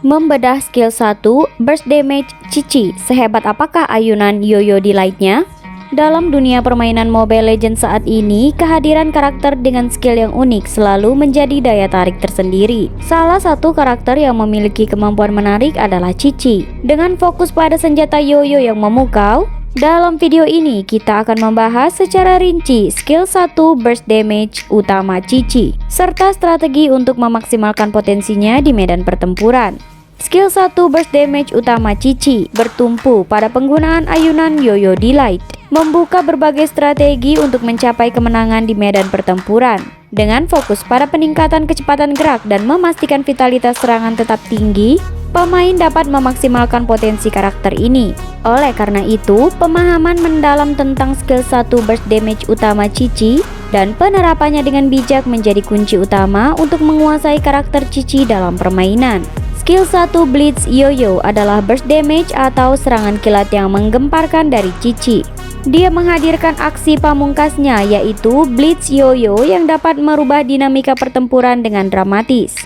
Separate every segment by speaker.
Speaker 1: Membedah skill 1 Burst Damage Cici, sehebat apakah ayunan Yoyo Delightnya? Dalam dunia permainan Mobile Legends saat ini, kehadiran karakter dengan skill yang unik selalu menjadi daya tarik tersendiri. Salah satu karakter yang memiliki kemampuan menarik adalah Cici. Dengan fokus pada senjata Yoyo yang memukau, dalam video ini kita akan membahas secara rinci skill 1 Burst Damage utama Cici, serta strategi untuk memaksimalkan potensinya di medan pertempuran. Skill 1 Burst Damage utama Cici bertumpu pada penggunaan ayunan Yoyo Delight, membuka berbagai strategi untuk mencapai kemenangan di medan pertempuran. Dengan fokus pada peningkatan kecepatan gerak dan memastikan vitalitas serangan tetap tinggi, pemain dapat memaksimalkan potensi karakter ini. Oleh karena itu, pemahaman mendalam tentang skill 1 Burst Damage utama Cici dan penerapannya dengan bijak menjadi kunci utama untuk menguasai karakter Cici dalam permainan. Skill 1 Blitz Yoyo adalah burst damage atau serangan kilat yang menggemparkan dari Cici. Dia menghadirkan aksi pamungkasnya, yaitu Blitz Yoyo yang dapat merubah dinamika pertempuran dengan dramatis.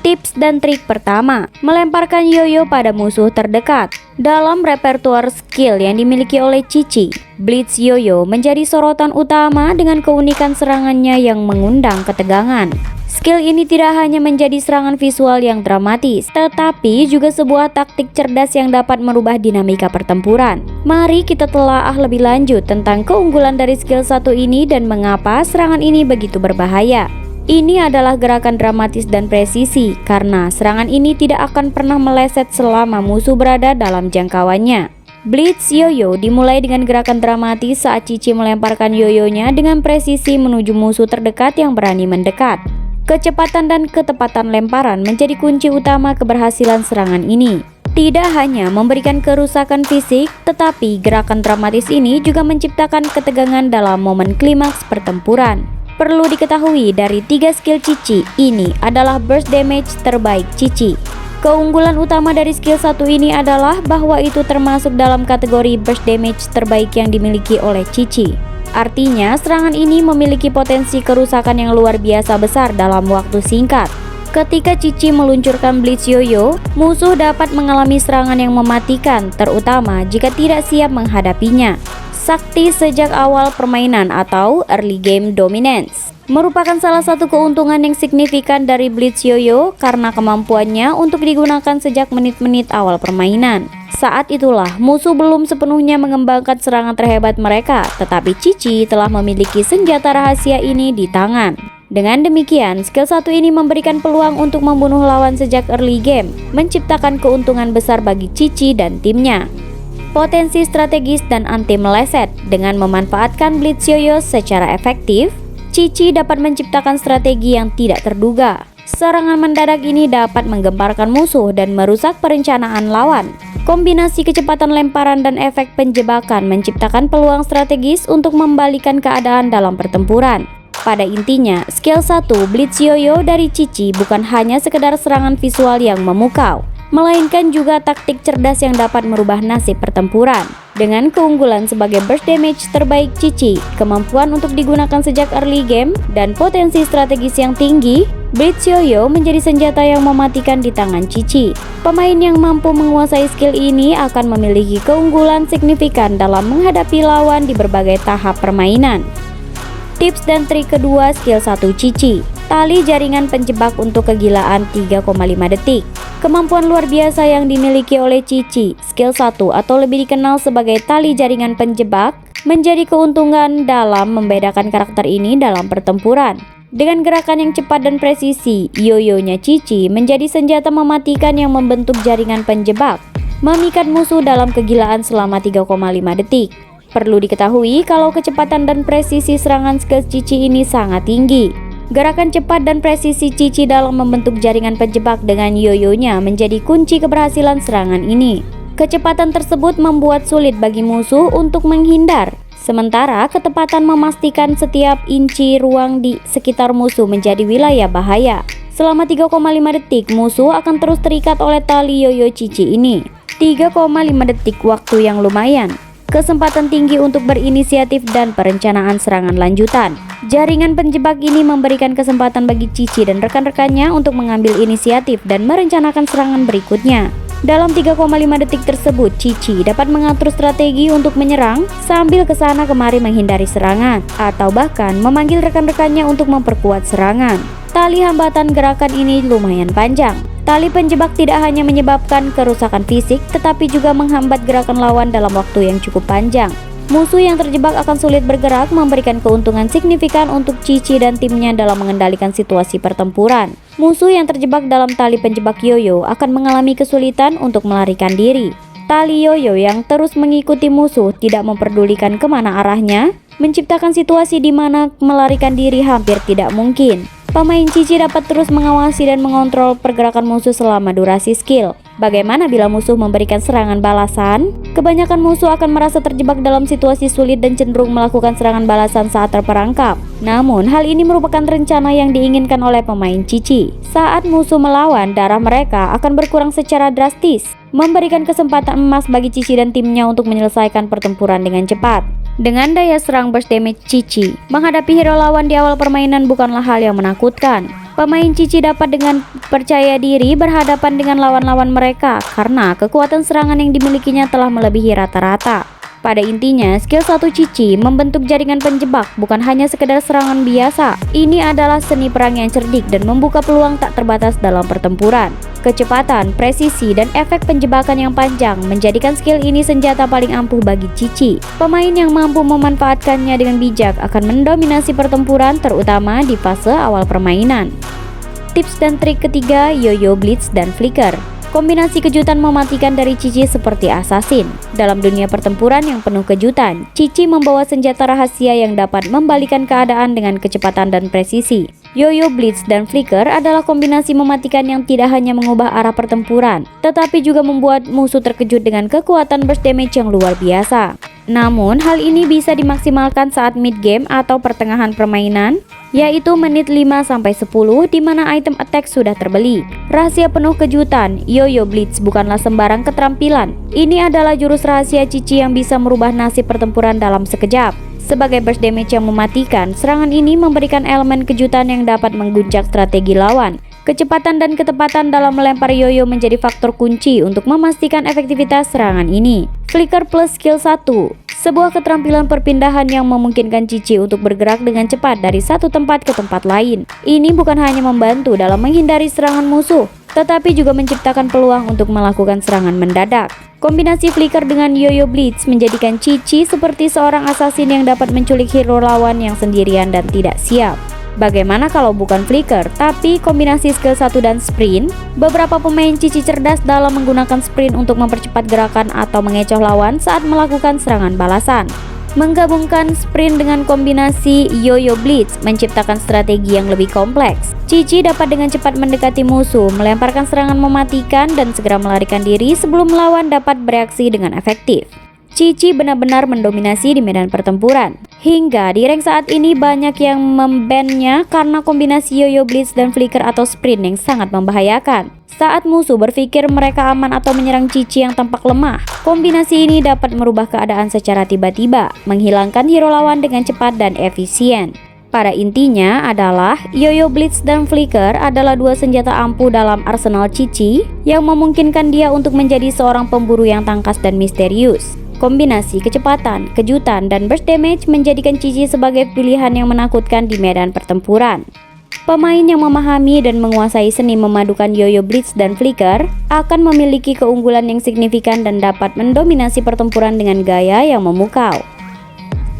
Speaker 1: Tips dan trik pertama, melemparkan Yoyo pada musuh terdekat. Dalam repertoire skill yang dimiliki oleh Cici, Blitz Yoyo menjadi sorotan utama dengan keunikan serangannya yang mengundang ketegangan. Skill ini tidak hanya menjadi serangan visual yang dramatis, tetapi juga sebuah taktik cerdas yang dapat merubah dinamika pertempuran. Mari kita telaah lebih lanjut tentang keunggulan dari skill 1 ini dan mengapa serangan ini begitu berbahaya. Ini adalah gerakan dramatis dan presisi, karena serangan ini tidak akan pernah meleset selama musuh berada dalam jangkauannya. Blitz Yoyo dimulai dengan gerakan dramatis saat Cici melemparkan yoyonya dengan presisi menuju musuh terdekat yang berani mendekat. Kecepatan dan ketepatan lemparan menjadi kunci utama keberhasilan serangan ini. Tidak hanya memberikan kerusakan fisik, tetapi gerakan dramatis ini juga menciptakan ketegangan dalam momen klimaks pertempuran. Perlu diketahui dari 3 skill Cici, ini adalah burst damage terbaik Cici. Keunggulan utama dari skill 1 ini adalah bahwa itu termasuk dalam kategori burst damage terbaik yang dimiliki oleh Cici. Artinya, serangan ini memiliki potensi kerusakan yang luar biasa besar dalam waktu singkat. Ketika Cici meluncurkan Blitz Yoyo, musuh dapat mengalami serangan yang mematikan, terutama jika tidak siap menghadapinya. Sakti sejak awal permainan atau early game dominance merupakan salah satu keuntungan yang signifikan dari Blitz Yoyo karena kemampuannya untuk digunakan sejak menit-menit awal permainan. Saat itulah musuh belum sepenuhnya mengembangkan serangan terhebat mereka, tetapi Cici telah memiliki senjata rahasia ini di tangan. Dengan demikian, skill 1 ini memberikan peluang untuk membunuh lawan sejak early game, menciptakan keuntungan besar bagi Cici dan timnya. Potensi strategis dan anti meleset. Dengan memanfaatkan Blitz Yoyo secara efektif, Cici dapat menciptakan strategi yang tidak terduga. Serangan mendadak ini dapat menggemparkan musuh dan merusak perencanaan lawan. Kombinasi kecepatan lemparan dan efek penjebakan menciptakan peluang strategis untuk membalikan keadaan dalam pertempuran. Pada intinya, skill 1 Blitz Yoyo dari Cici bukan hanya sekedar serangan visual yang memukau, melainkan juga taktik cerdas yang dapat merubah nasib pertempuran. Dengan keunggulan sebagai burst damage terbaik Cici, kemampuan untuk digunakan sejak early game, dan potensi strategis yang tinggi, Blitz Yoyo menjadi senjata yang mematikan di tangan Cici. Pemain yang mampu menguasai skill ini akan memiliki keunggulan signifikan dalam menghadapi lawan di berbagai tahap permainan. Tips dan trik kedua skill 1 Cici, tali jaringan penjebak untuk kegilaan 3,5 detik. Kemampuan luar biasa yang dimiliki oleh Cici, skill 1 atau lebih dikenal sebagai tali jaringan penjebak, menjadi keuntungan dalam membedakan karakter ini dalam pertempuran. Dengan gerakan yang cepat dan presisi, yoyonya Cici menjadi senjata mematikan yang membentuk jaringan penjebak, memikat musuh dalam kegilaan selama 3,5 detik. Perlu diketahui kalau kecepatan dan presisi serangan skill Cici ini sangat tinggi. Gerakan cepat dan presisi Cici dalam membentuk jaringan penjebak dengan yoyonya menjadi kunci keberhasilan serangan ini. Kecepatan tersebut membuat sulit bagi musuh untuk menghindar, sementara ketepatan memastikan setiap inci ruang di sekitar musuh menjadi wilayah bahaya. Selama 3,5 detik, musuh akan terus terikat oleh tali yoyo Cici ini. 3,5 detik waktu yang lumayan. kesempatan tinggi untuk berinisiatif dan perencanaan serangan lanjutan. Jaringan penjebak ini memberikan kesempatan bagi Cici dan rekan-rekannya untuk mengambil inisiatif dan merencanakan serangan berikutnya. Dalam 3,5 detik tersebut, Cici dapat mengatur strategi untuk menyerang sambil kesana kemari menghindari serangan, atau bahkan memanggil rekan-rekannya untuk memperkuat serangan. Tali hambatan gerakan ini lumayan panjang. Tali penjebak tidak hanya menyebabkan kerusakan fisik, tetapi juga menghambat gerakan lawan dalam waktu yang cukup panjang. Musuh yang terjebak akan sulit bergerak, memberikan keuntungan signifikan untuk Cici dan timnya dalam mengendalikan situasi pertempuran. Musuh yang terjebak dalam tali penjebak yoyo akan mengalami kesulitan untuk melarikan diri. Tali yoyo yang terus mengikuti musuh tidak memperdulikan kemana arahnya, menciptakan situasi di mana melarikan diri hampir tidak mungkin. Pemain Cici dapat terus mengawasi dan mengontrol pergerakan musuh selama durasi skill. Bagaimana bila musuh memberikan serangan balasan? Kebanyakan musuh akan merasa terjebak dalam situasi sulit dan cenderung melakukan serangan balasan saat terperangkap. Namun, hal ini merupakan rencana yang diinginkan oleh pemain Cici. Saat musuh melawan, darah mereka akan berkurang secara drastis, memberikan kesempatan emas bagi Cici dan timnya untuk menyelesaikan pertempuran dengan cepat. Dengan daya serang burst damage Cici, menghadapi hero lawan di awal permainan bukanlah hal yang menakutkan. Pemain Cici dapat dengan percaya diri berhadapan dengan lawan-lawan mereka karena kekuatan serangan yang dimilikinya telah melebihi rata-rata. Pada intinya, skill 1 Cici membentuk jaringan penjebak bukan hanya sekedar serangan biasa. Ini adalah seni perang yang cerdik dan membuka peluang tak terbatas dalam pertempuran. Kecepatan, presisi, dan efek penjebakan yang panjang menjadikan skill ini senjata paling ampuh bagi Cici. Pemain yang mampu memanfaatkannya dengan bijak akan mendominasi pertempuran, terutama di fase awal permainan. Tips dan trik ketiga, Yoyo Blitz dan Flicker. Kombinasi kejutan mematikan dari Cici seperti assassin. Dalam dunia pertempuran yang penuh kejutan, Cici membawa senjata rahasia yang dapat membalikan keadaan dengan kecepatan dan presisi. Yoyo Blitz dan Flicker adalah kombinasi mematikan yang tidak hanya mengubah arah pertempuran, tetapi juga membuat musuh terkejut dengan kekuatan burst damage yang luar biasa. Namun, hal ini bisa dimaksimalkan saat mid game atau pertengahan permainan, yaitu menit 5-10 di mana item attack sudah terbeli. Rahasia penuh kejutan, Yoyo Blitz bukanlah sembarang keterampilan. Ini adalah jurus rahasia Cici yang bisa merubah nasib pertempuran dalam sekejap. Sebagai burst damage yang mematikan, serangan ini memberikan elemen kejutan yang dapat mengguncang strategi lawan. Kecepatan dan ketepatan dalam melempar yoyo menjadi faktor kunci untuk memastikan efektivitas serangan ini. Flicker plus skill 1, sebuah keterampilan perpindahan yang memungkinkan Cici untuk bergerak dengan cepat dari satu tempat ke tempat lain. Ini bukan hanya membantu dalam menghindari serangan musuh, tetapi juga menciptakan peluang untuk melakukan serangan mendadak. Kombinasi Flicker dengan Yoyo Blitz menjadikan Cici seperti seorang assassin yang dapat menculik hero lawan yang sendirian dan tidak siap. Bagaimana kalau bukan Flicker, tapi kombinasi skill 1 dan sprint? Beberapa pemain Cici cerdas dalam menggunakan sprint untuk mempercepat gerakan atau mengecoh lawan saat melakukan serangan balasan. Menggabungkan sprint dengan kombinasi Yoyo Blitz menciptakan strategi yang lebih kompleks. Cici dapat dengan cepat mendekati musuh, melemparkan serangan mematikan, dan segera melarikan diri sebelum lawan dapat bereaksi dengan efektif. Cici benar-benar mendominasi di medan pertempuran. Hingga di rank saat ini banyak yang membannya karena kombinasi Yoyo Blitz dan Flicker atau sprint yang sangat membahayakan. Saat musuh berpikir mereka aman atau menyerang Cici yang tampak lemah, kombinasi ini dapat merubah keadaan secara tiba-tiba, menghilangkan hero lawan dengan cepat dan efisien. Pada intinya adalah Yoyo Blitz dan Flicker adalah dua senjata ampuh dalam arsenal Cici yang memungkinkan dia untuk menjadi seorang pemburu yang tangkas dan misterius. Kombinasi kecepatan, kejutan, dan burst damage menjadikan Cici sebagai pilihan yang menakutkan di medan pertempuran. Pemain yang memahami dan menguasai seni memadukan Yoyo Blitz dan Flicker akan memiliki keunggulan yang signifikan dan dapat mendominasi pertempuran dengan gaya yang memukau.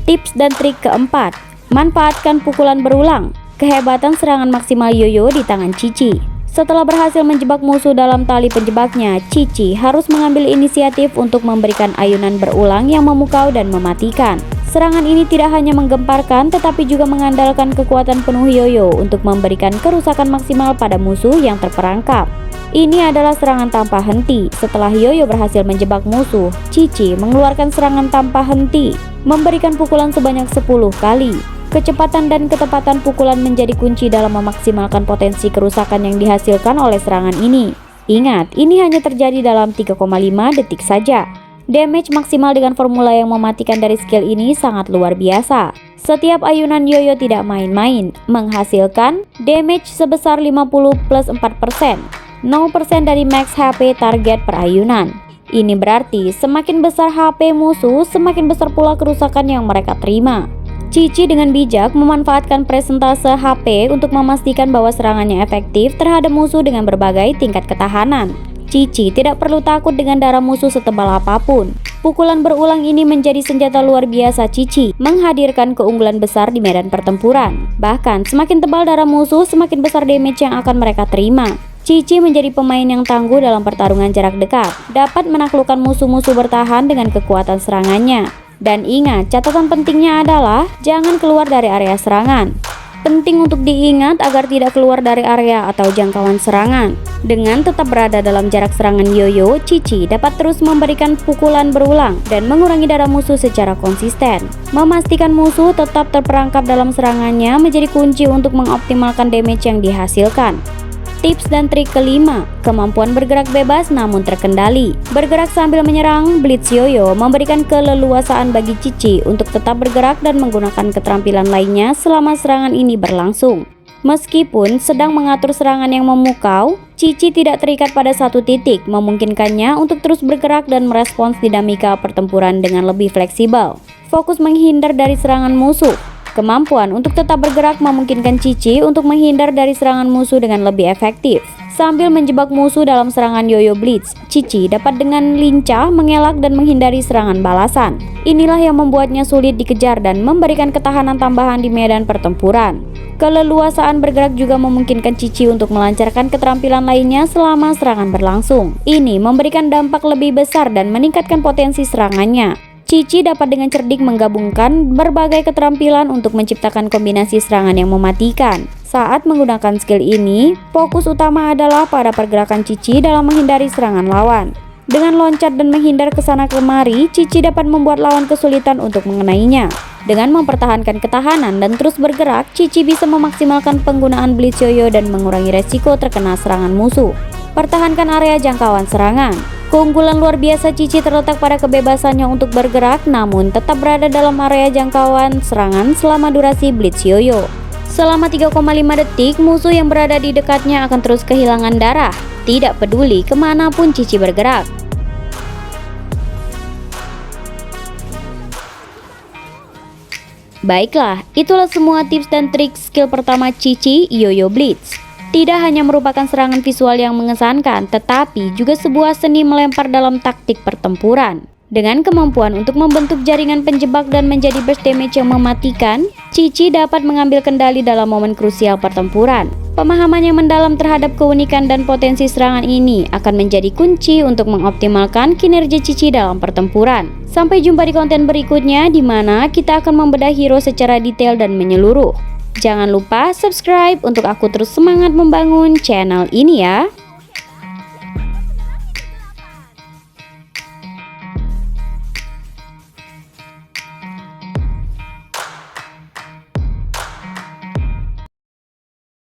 Speaker 1: Tips dan trik keempat, manfaatkan pukulan berulang. Kehebatan serangan maksimal Yoyo di tangan Cici. Setelah berhasil menjebak musuh dalam tali penjebaknya, Cici harus mengambil inisiatif untuk memberikan ayunan berulang yang memukau dan mematikan. Serangan ini tidak hanya menggemparkan, tetapi juga mengandalkan kekuatan penuh Yoyo untuk memberikan kerusakan maksimal pada musuh yang terperangkap. Ini adalah serangan tanpa henti. Setelah Yoyo berhasil menjebak musuh, Cici mengeluarkan serangan tanpa henti, memberikan pukulan sebanyak 10 kali. Kecepatan dan ketepatan pukulan menjadi kunci dalam memaksimalkan potensi kerusakan yang dihasilkan oleh serangan ini. Ingat, ini hanya terjadi dalam 3,5 detik saja. Damage maksimal dengan formula yang mematikan dari skill ini sangat luar biasa. Setiap ayunan yoyo tidak main-main, menghasilkan damage sebesar 50 plus 4%, 0% dari max HP target per ayunan. Ini berarti semakin besar HP musuh, semakin besar pula kerusakan yang mereka terima. Cici dengan bijak memanfaatkan presentase HP untuk memastikan bahwa serangannya efektif terhadap musuh dengan berbagai tingkat ketahanan. Cici tidak perlu takut dengan darah musuh setebal apapun. Pukulan berulang ini menjadi senjata luar biasa Cici, menghadirkan keunggulan besar di medan pertempuran. Bahkan semakin tebal darah musuh, semakin besar damage yang akan mereka terima. Cici menjadi pemain yang tangguh dalam pertarungan jarak dekat, dapat menaklukkan musuh-musuh bertahan dengan kekuatan serangannya. Dan ingat, catatan pentingnya adalah jangan keluar dari area serangan. Penting untuk diingat agar tidak keluar dari area atau jangkauan serangan. Dengan tetap berada dalam jarak serangan yoyo, Cici dapat terus memberikan pukulan berulang dan mengurangi darah musuh secara konsisten. Memastikan musuh tetap terperangkap dalam serangannya menjadi kunci untuk mengoptimalkan damage yang dihasilkan. Tips dan trik kelima, kemampuan bergerak bebas namun terkendali. Bergerak sambil menyerang, Blitz Yoyo memberikan keleluasaan bagi Cici untuk tetap bergerak dan menggunakan keterampilan lainnya selama serangan ini berlangsung. Meskipun sedang mengatur serangan yang memukau, Cici tidak terikat pada satu titik, memungkinkannya untuk terus bergerak dan merespons dinamika pertempuran dengan lebih fleksibel. Fokus menghindar dari serangan musuh. Kemampuan untuk tetap bergerak memungkinkan Cici untuk menghindar dari serangan musuh dengan lebih efektif. Sambil menjebak musuh dalam serangan yoyo blitz, Cici dapat dengan lincah mengelak dan menghindari serangan balasan. Inilah yang membuatnya sulit dikejar dan memberikan ketahanan tambahan di medan pertempuran. Keleluasaan bergerak juga memungkinkan Cici untuk melancarkan keterampilan lainnya selama serangan berlangsung. Ini memberikan dampak lebih besar dan meningkatkan potensi serangannya. Cici dapat dengan cerdik menggabungkan berbagai keterampilan untuk menciptakan kombinasi serangan yang mematikan. Saat menggunakan skill ini, fokus utama adalah pada pergerakan Cici dalam menghindari serangan lawan. Dengan loncat dan menghindar ke sana kemari, Cici dapat membuat lawan kesulitan untuk mengenainya. Dengan mempertahankan ketahanan dan terus bergerak, Cici bisa memaksimalkan penggunaan Blitz Yoyo dan mengurangi resiko terkena serangan musuh. Pertahankan area jangkauan serangan. Keunggulan luar biasa Cici terletak pada kebebasannya untuk bergerak namun tetap berada dalam area jangkauan serangan selama durasi Blitz Yoyo. Selama 3,5 detik, musuh yang berada di dekatnya akan terus kehilangan darah, tidak peduli kemanapun Cici bergerak. Baiklah, itulah semua tips dan trik skill pertama Cici, Yoyo Blitz. Tidak hanya merupakan serangan visual yang mengesankan, tetapi juga sebuah seni melempar dalam taktik pertempuran. Dengan kemampuan untuk membentuk jaringan penjebak dan menjadi burst damage yang mematikan, Cici dapat mengambil kendali dalam momen krusial pertempuran. Pemahaman yang mendalam terhadap keunikan dan potensi serangan ini akan menjadi kunci untuk mengoptimalkan kinerja Cici dalam pertempuran. Sampai jumpa di konten berikutnya di mana kita akan membedah hero secara detail dan menyeluruh. Jangan lupa subscribe untuk aku terus semangat membangun channel ini ya.